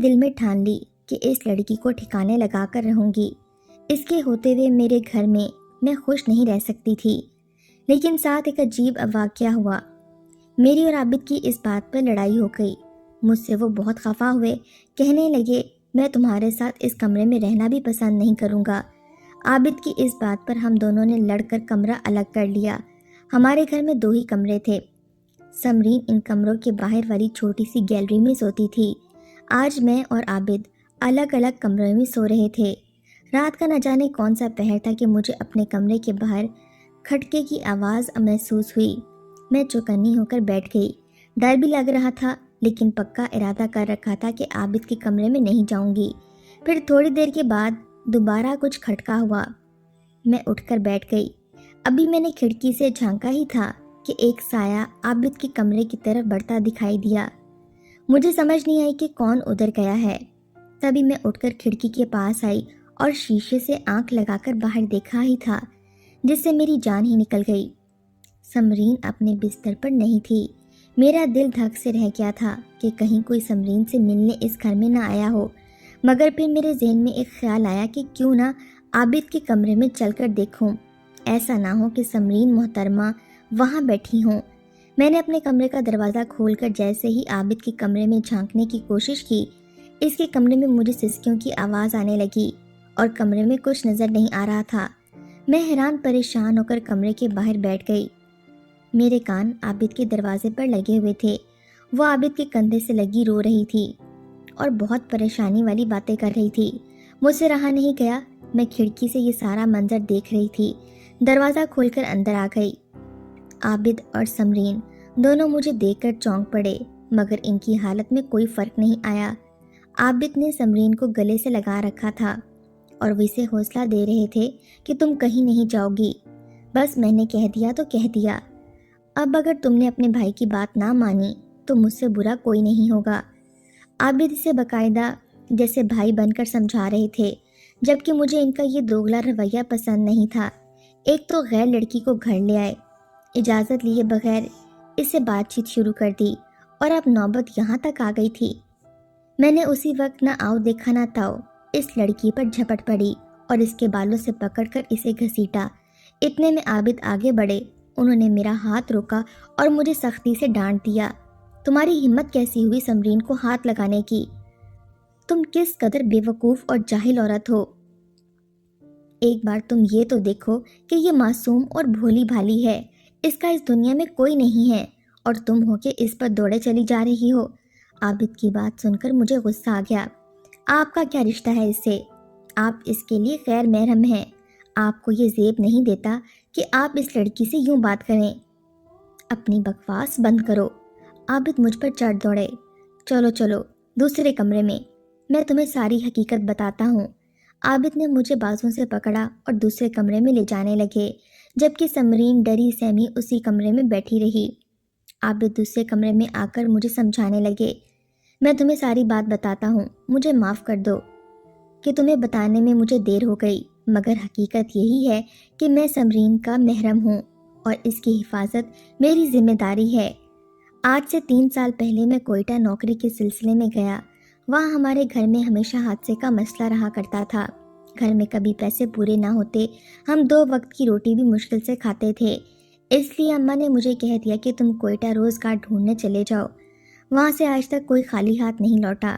دل میں ٹھان لی کہ اس لڑکی کو ٹھکانے لگا کر رہوں گی۔ اس کے ہوتے ہوئے میرے گھر میں خوش نہیں رہ سکتی تھی۔ لیکن ساتھ ایک عجیب واقعہ ہوا۔ میری اور عابد کی اس بات پر لڑائی ہو گئی۔ مجھ سے وہ بہت خفا ہوئے، کہنے لگے میں تمہارے ساتھ اس کمرے میں رہنا بھی پسند نہیں کروں گا۔ عابد کی اس بات پر ہم دونوں نے لڑ کر کمرہ الگ کر لیا۔ ہمارے گھر میں 2 ہی کمرے تھے۔ سمرین ان کمروں کے باہر والی چھوٹی سی گیلری میں سوتی تھی۔ آج میں اور عابد الگ الگ کمرے میں سو رہے تھے۔ رات کا نہ جانے کون سا پہر تھا کہ مجھے اپنے کمرے کے باہر کھٹکے کی آواز محسوس ہوئی۔ میں چوکنی ہو کر بیٹھ گئی۔ ڈر بھی لگ رہا تھا، لیکن پکا ارادہ کر رکھا تھا کہ عابد کے کمرے میں نہیں جاؤں گی۔ پھر تھوڑی دیر کے بعد دوبارہ کچھ کھٹکا ہوا۔ میں اٹھ کر بیٹھ گئی۔ ابھی میں نے کھڑکی سے جھانکا ہی تھا کہ ایک سایہ عابد کے کمرے کی طرف بڑھتا دکھائی دیا۔ مجھے سمجھ نہیں آئی کہ کون ادھر گیا ہے۔ تبھی میں اٹھ کر کھڑکی کے پاس آئی اور شیشے سے آنکھ لگا کر باہر دیکھا ہی تھا، جس سے میری جان ہی نکل گئی۔ سمرین اپنے بستر پر نہیں تھی۔ میرا دل دھک سے رہ گیا تھا کہ کہیں کوئی سمرین سے ملنے اس گھر میں نہ آیا ہو، مگر پھر میرے ذہن میں ایک خیال آیا کہ کیوں نہ عابد کے کمرے میں چل کر دیکھوں، ایسا نہ ہو کہ سمرین محترمہ وہاں بیٹھی ہوں۔ میں نے اپنے کمرے کا دروازہ کھول کر جیسے ہی عابد کے کمرے میں جھانکنے کی کوشش کی، اس کے کمرے میں مجھے سسکیوں کی آواز آنے لگی اور کمرے میں کچھ نظر نہیں آ رہا تھا۔ میں حیران پریشان ہو کر کمرے کے باہر بیٹھ گئی۔ میرے کان عابد کے دروازے پر لگے ہوئے تھے۔ وہ عابد کے کندھے سے لگی رو رہی تھی اور بہت پریشانی والی باتیں کر رہی تھی۔ مجھ سے رہا نہیں گیا۔ میں کھڑکی سے یہ سارا منظر دیکھ رہی تھی۔ دروازہ کھول کر اندر آ گئی۔ عابد اور سمرین دونوں مجھے دیکھ کر چونک پڑے، مگر ان کی حالت میں کوئی فرق نہیں آیا۔ عابد نے سمرین کو گلے سے لگا رکھا تھا اور وہ اسے حوصلہ دے رہے تھے کہ تم کہیں نہیں جاؤ گی، بس میں نے کہہ دیا تو کہہ دیا۔ اب اگر تم نے اپنے بھائی کی بات نہ مانی تو مجھ سے برا کوئی نہیں ہوگا۔ عابد اسے باقاعدہ جیسے بھائی بن کر سمجھا رہے تھے، جبکہ مجھے ان کا یہ دوگلا رویہ پسند نہیں تھا۔ ایک تو غیر لڑکی کو گھر لے آئے، اجازت لیے بغیر اس سے بات چیت شروع کر دی، اور اب نوبت یہاں تک آ گئی تھی۔ میں نے اسی وقت نہ آؤ دیکھا نہ تاؤ اس لڑکی پر جھپٹ پڑی اور اس کے بالوں سے پکڑ کر اسے گھسیٹا۔ اتنے میں عابد آگے بڑھے۔ انہوں نے میرا ہاتھ روکا اور مجھے سختی سے ڈانٹ دیا۔ تمہاری ہمت کیسی ہوئی سمرین کو ہاتھ لگانے کی؟ تم کس قدر بے وقوف اور جاہل عورت ہو۔ ایک بار تم یہ تو دیکھو کہ یہ معصوم اور بھولی بھالی ہے، اس کا اس دنیا میں کوئی نہیں ہے، اور تم ہو کہ اس پر دوڑے چلی جا رہی ہو۔ عابد کی بات سن کر مجھے غصہ آ گیا۔ آپ کا کیا رشتہ ہے اس سے؟ آپ اس کے لیے غیر محرم ہیں۔ آپ کو یہ زیب نہیں دیتا کہ آپ اس لڑکی سے یوں بات کریں۔ اپنی بکواس بند کرو۔ عابد مجھ پر چڑھ دوڑے۔ چلو چلو دوسرے کمرے میں تمہیں ساری حقیقت بتاتا ہوں۔ عابد نے مجھے بازوں سے پکڑا اور دوسرے کمرے میں لے جانے لگے، جبکہ سمرین ڈری سہمی اسی کمرے میں بیٹھی رہی۔ عابد دوسرے کمرے میں آ کر مجھے سمجھانے لگے، میں تمہیں ساری بات بتاتا ہوں، مجھے معاف کر دو کہ تمہیں بتانے میں مجھے دیر ہو گئی، مگر حقیقت یہی ہے کہ میں سمرین کا محرم ہوں اور اس کی حفاظت میری ذمہ داری ہے۔ آج سے 3 سال پہلے میں کوئٹہ نوکری کے سلسلے میں گیا۔ وہاں ہمارے گھر میں ہمیشہ حادثے کا مسئلہ رہا کرتا تھا۔ گھر میں کبھی پیسے پورے نہ ہوتے، ہم 2 وقت کی روٹی بھی مشکل سے کھاتے تھے۔ اس لیے اماں نے مجھے کہہ دیا کہ تم کوئٹہ روزگار ڈھونڈنے چلے جاؤ۔ وہاں سے آج تک کوئی خالی ہاتھ نہیں لوٹا۔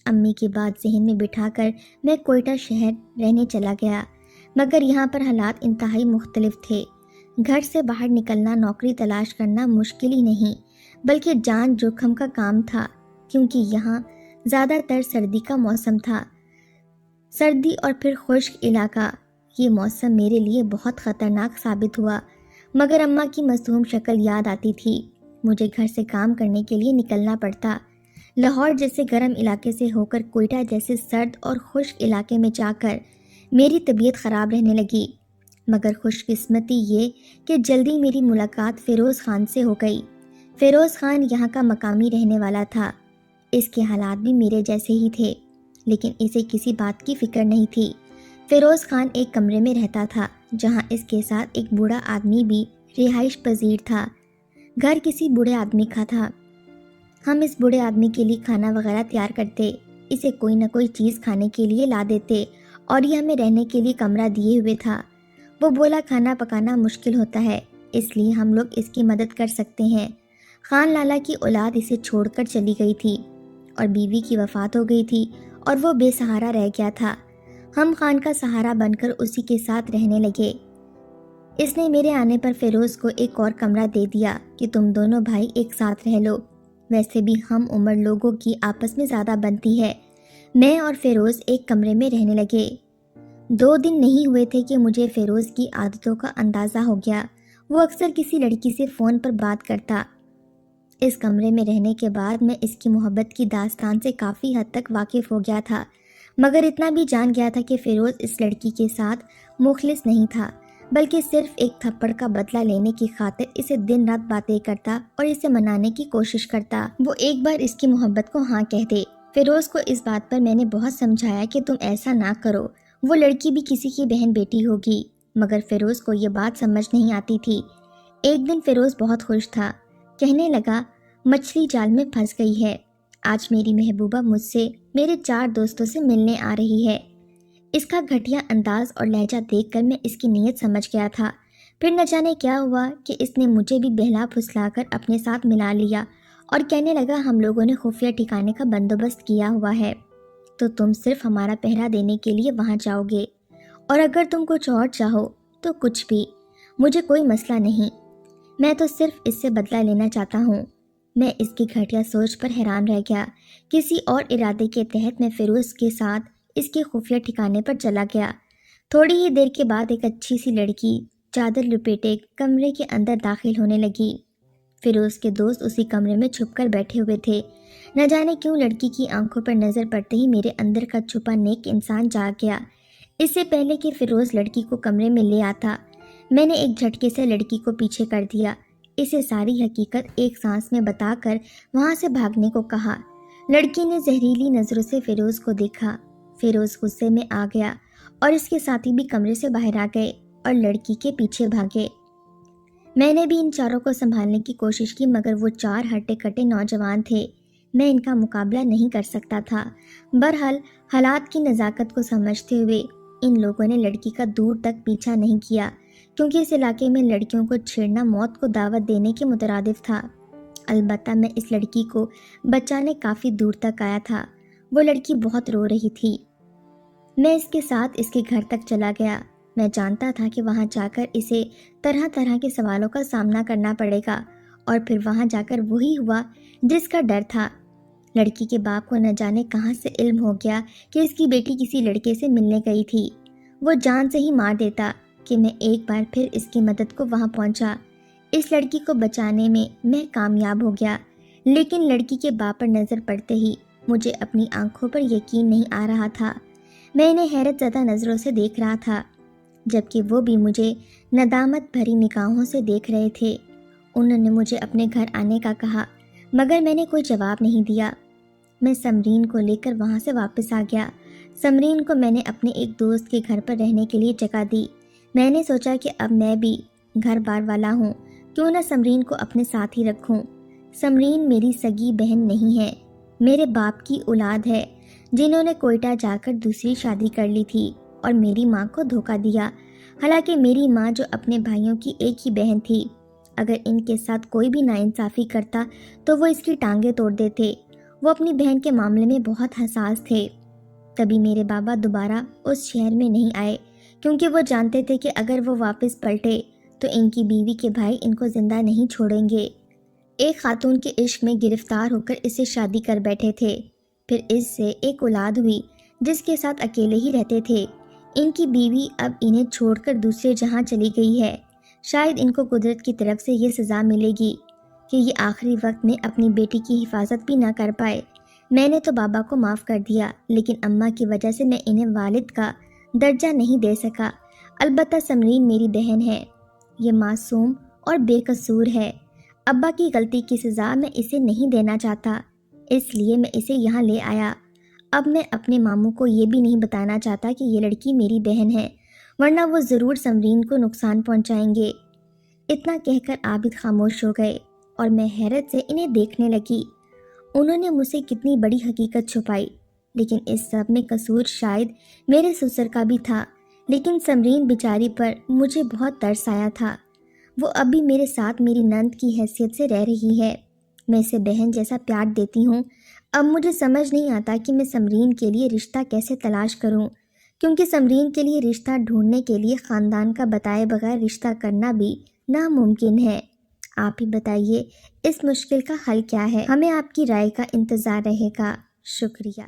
امی کی بات ذہن میں بٹھا کر میں کوئٹہ شہر رہنے چلا گیا، مگر یہاں پر حالات انتہائی مختلف تھے۔ گھر سے باہر نکلنا، نوکری تلاش کرنا مشکل ہی نہیں بلکہ جان جوکھم کا کام تھا، کیونکہ یہاں زیادہ تر سردی کا موسم تھا۔ سردی اور پھر خشک علاقہ، یہ موسم میرے لیے بہت خطرناک ثابت ہوا، مگر اماں کی معصوم شکل یاد آتی تھی۔ مجھے گھر سے کام کرنے کے لیے نکلنا پڑتا۔ لاہور جیسے گرم علاقے سے ہو کر کوئٹہ جیسے سرد اور خشک علاقے میں جا کر میری طبیعت خراب رہنے لگی، مگر خوش قسمتی یہ کہ جلدی میری ملاقات فیروز خان سے ہو گئی۔ فیروز خان یہاں کا مقامی رہنے والا تھا۔ اس کے حالات بھی میرے جیسے ہی تھے، لیکن اسے کسی بات کی فکر نہیں تھی۔ فیروز خان ایک کمرے میں رہتا تھا جہاں اس کے ساتھ ایک بوڑھا آدمی بھی رہائش پذیر تھا۔ گھر کسی بوڑھے آدمی کا تھا۔ ہم اس بوڑھے آدمی کے لیے کھانا وغیرہ تیار کرتے، اسے کوئی نہ کوئی چیز کھانے کے لیے لا دیتے اور یہ ہمیں رہنے کے لیے کمرہ دیے ہوئے تھا۔ وہ بولا کھانا پکانا مشکل ہوتا ہے، اس لیے ہم لوگ اس کی مدد کر سکتے ہیں۔ خان لالا کی اولاد اسے چھوڑ کر چلی گئی تھی اور بیوی کی وفات ہو گئی تھی اور وہ بے سہارا رہ گیا تھا۔ ہم خان کا سہارا بن کر اسی کے ساتھ رہنے لگے۔ اس نے میرے آنے پر فیروز کو ایک اور کمرہ دے دیا کہ تم دونوں بھائی ایک ساتھ رہ لو۔ ویسے بھی ہم عمر لوگوں کی آپس میں زیادہ بنتی ہے۔ میں اور فیروز ایک کمرے میں رہنے لگے۔ 2 دن نہیں ہوئے تھے کہ مجھے فیروز کی عادتوں کا اندازہ ہو گیا۔ وہ اکثر کسی لڑکی سے فون پر بات کرتا۔ اس کمرے میں رہنے کے بعد میں اس کی محبت کی داستان سے کافی حد تک واقف ہو گیا تھا، مگر اتنا بھی جان گیا تھا کہ فیروز اس لڑکی کے ساتھ مخلص نہیں تھا، بلکہ صرف ایک تھپڑ کا بدلہ لینے کی خاطر اسے دن رات باتیں کرتا اور اسے منانے کی کوشش کرتا وہ ایک بار اس کی محبت کو ہاں کہہ دے۔ فیروز کو اس بات پر میں نے بہت سمجھایا کہ تم ایسا نہ کرو، وہ لڑکی بھی کسی کی بہن بیٹی ہوگی، مگر فیروز کو یہ بات سمجھ نہیں آتی تھی۔ ایک دن فیروز بہت خوش تھا، کہنے لگا مچھلی جال میں پھنس گئی ہے، آج میری محبوبہ مجھ سے میرے 4 دوستوں سے ملنے آ رہی ہے۔ اس کا گھٹیا انداز اور لہجہ دیکھ کر میں اس کی نیت سمجھ گیا تھا۔ پھر نہ جانے کیا ہوا کہ اس نے مجھے بھی بہلا پھسلا کر اپنے ساتھ ملا لیا اور کہنے لگا ہم لوگوں نے خفیہ ٹھکانے کا بندوبست کیا ہوا ہے، تو تم صرف ہمارا پہرا دینے کے لیے وہاں جاؤ گے، اور اگر تم کچھ اور چاہو تو کچھ بھی، مجھے کوئی مسئلہ نہیں، میں تو صرف اس سے بدلہ لینا چاہتا ہوں۔ میں اس کی گھٹیا سوچ پر حیران رہ گیا۔ کسی اور ارادے کے تحت میں فیروز کے ساتھ اس کے خفیہ ٹھکانے پر چلا گیا۔ تھوڑی ہی دیر کے بعد ایک اچھی سی لڑکی چادر لپیٹے کمرے کے اندر داخل ہونے لگی۔ فیروز کے دوست اسی کمرے میں چھپ کر بیٹھے ہوئے تھے۔ نہ جانے کیوں لڑکی کی آنکھوں پر نظر پڑتے ہی میرے اندر کا چھپا نیک انسان جاگ گیا۔ اس سے پہلے کہ فیروز لڑکی کو کمرے میں لے آتا، میں نے ایک جھٹکے سے لڑکی کو پیچھے کر دیا، اسے ساری حقیقت ایک سانس میں بتا کر وہاں سے بھاگنے کو کہا۔ لڑکی نے زہریلی نظروں سے فیروز کو دیکھا۔ فیروز غصے میں آ گیا اور اس کے ساتھی بھی کمرے سے باہر آ گئے اور لڑکی کے پیچھے بھاگے۔ میں نے بھی ان چاروں کو سنبھالنے کی کوشش کی، مگر وہ 4 ہٹے کٹے نوجوان تھے، میں ان کا مقابلہ نہیں کر سکتا تھا۔ بہرحال حالات کی نزاکت کو سمجھتے ہوئے ان لوگوں نے لڑکی کا دور تک پیچھا نہیں کیا، کیونکہ اس علاقے میں لڑکیوں کو چھیڑنا موت کو دعوت دینے کے مترادف تھا۔ البتہ میں اس لڑکی کو بچانے کافی دور تک آیا تھا۔ وہ لڑکی بہت رو رہی تھی۔ میں اس کے ساتھ اس کے گھر تک چلا گیا۔ میں جانتا تھا کہ وہاں جا کر اسے طرح طرح کے سوالوں کا سامنا کرنا پڑے گا، اور پھر وہاں جا کر وہی ہوا جس کا ڈر تھا۔ لڑکی کے باپ کو نہ جانے کہاں سے علم ہو گیا کہ اس کی بیٹی کسی لڑکے سے ملنے گئی تھی۔ وہ جان سے ہی مار دیتا کہ میں ایک بار پھر اس کی مدد کو وہاں پہنچا۔ اس لڑکی کو بچانے میں کامیاب ہو گیا، لیکن لڑکی کے باپ پر نظر پڑتے ہی مجھے اپنی آنکھوں پر یقین نہیں آ رہا تھا۔ میں انہیں حیرت زدہ نظروں سے دیکھ رہا تھا، جبکہ وہ بھی مجھے ندامت بھری نگاہوں سے دیکھ رہے تھے۔ انہوں نے مجھے اپنے گھر آنے کا کہا، مگر میں نے کوئی جواب نہیں دیا۔ میں سمرین کو لے کر وہاں سے واپس آ گیا۔ سمرین کو میں نے اپنے ایک دوست کے گھر پر رہنے کے لیے جگہ دی۔ میں نے سوچا کہ اب میں بھی گھر بار والا ہوں، کیوں نہ سمرین کو اپنے ساتھ ہی رکھوں۔ سمرین میری سگی بہن نہیں ہے، میرے باپ کی اولاد ہے، جنہوں نے کوئٹہ جا کر دوسری شادی کر لی تھی اور میری ماں کو دھوکہ دیا۔ حالانکہ میری ماں جو اپنے بھائیوں کی ایک ہی بہن تھی، اگر ان کے ساتھ کوئی بھی ناانصافی کرتا تو وہ اس کی ٹانگیں توڑ دیتے۔ وہ اپنی بہن کے معاملے میں بہت حساس تھے۔ تبھی میرے بابا دوبارہ اس شہر میں نہیں آئے، کیونکہ وہ جانتے تھے کہ اگر وہ واپس پلٹے تو ان کی بیوی کے بھائی ان کو زندہ نہیں چھوڑیں گے۔ ایک خاتون کے عشق میں گرفتار ہو کر اسے شادی کر بیٹھے تھے، پھر اس سے ایک اولاد ہوئی جس کے ساتھ اکیلے ہی رہتے تھے۔ ان کی بیوی اب انہیں چھوڑ کر دوسرے جہاں چلی گئی ہے۔ شاید ان کو قدرت کی طرف سے یہ سزا ملے گی کہ یہ آخری وقت میں اپنی بیٹی کی حفاظت بھی نہ کر پائے۔ میں نے تو بابا کو معاف کر دیا، لیکن اماں کی وجہ سے میں انہیں والد کا درجہ نہیں دے سکا۔ البتہ سمرین میری بہن ہے، یہ معصوم اور بے قصور ہے۔ ابا کی غلطی کی سزا میں اسے نہیں دینا چاہتا، اس لیے میں اسے یہاں لے آیا۔ اب میں اپنے ماموں کو یہ بھی نہیں بتانا چاہتا کہ یہ لڑکی میری بہن ہے، ورنہ وہ ضرور سمرین کو نقصان پہنچائیں گے۔ اتنا کہہ کر عابد خاموش ہو گئے اور میں حیرت سے انہیں دیکھنے لگی۔ انہوں نے مجھ سے کتنی بڑی حقیقت چھپائی۔ لیکن اس سب میں قصور شاید میرے سسر کا بھی تھا، لیکن سمرین بیچاری پر مجھے بہت ترس آیا تھا۔ وہ اب بھی میرے ساتھ میری نند کی حیثیت سے رہ رہی ہے، میں اسے بہن جیسا پیار دیتی ہوں۔ اب مجھے سمجھ نہیں آتا کہ میں سمرین کے لیے رشتہ کیسے تلاش کروں، کیونکہ سمرین کے لیے رشتہ ڈھونڈنے کے لیے خاندان کا بتائے بغیر رشتہ کرنا بھی ناممکن ہے۔ آپ ہی بتائیے اس مشکل کا حل کیا ہے؟ ہمیں آپ کی رائے کا انتظار رہے گا۔ شکریہ۔